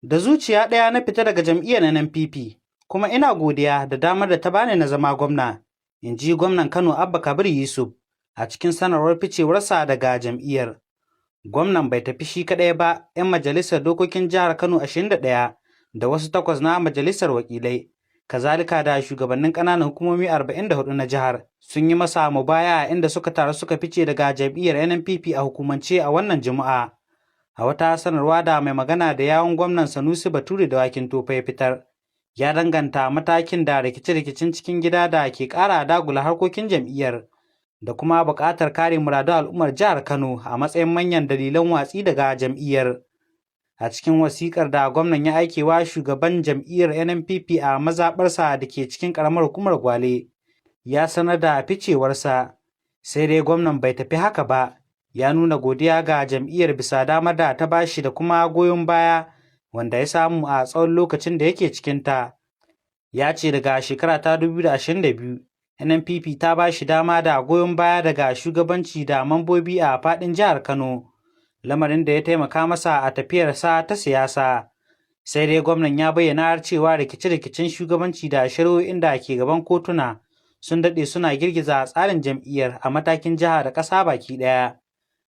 Da zuciya ɗaya na fita daga jam'iyyar NNPP, kuma ina godiya da damar da ta bani na zama gwamna, in ji gwamnan Kano Abba Kabir Yusuf a cikin sanarwar ficewarsa daga jam'iyyar. Gwamnan bai tafi shi kaɗai ba, 'yan majalisar dokokin jihar Kano 21 da wasu 8 na majalisar wakilai, kazalika da shugabannin ƙananan hukumomi 44 na jihar sun yi masa mubaya'a inda suka taru suka fice daga jam'iyyar NNPP a hukumance a wannan Juma'a. A wata sanarwa da mai magana da yawun gwamnan Sanusi Bature Dawakin Tofa ya fitar, ya danganta matakin da rikice-rikicen cikin gida da ke ƙara dagula harkokin jam'iyyar da kuma buƙatar kare muradun al'ummar jihar Kano a matsayin manyan dalilan watsi daga jam'iyyar. A cikin wasiƙar da gwamnan ya aikewa shugaban jam'iyyar NNPP a mazaɓarsa da ke cikin ƙaramar hukumar Gwale, ya sanar da ficewarsa, sai dai gwamnan bai tafi haka ba. Ya nuna godiya ga jam'iyyar bisa damar da ta bashi da kuma goyon baya wanda ya samu a tsawon lokacin da yake cikinta. Ya ce daga shekara ta 2022, NNPP ta bashi dama da goyon baya daga shugabanci da mambobi a faɗin jihar Kano, lamarin da ya taimaka masa a tafiyarsa ta siyasa. Sai dai gwamnan ya bayyana cewa rikice-rikicen shugabanci da shari'o'in da ke gaban kotuna sun daɗe suna girgiza tsarin jam'iyyar a matakin jiha da ƙasa baki ɗaya.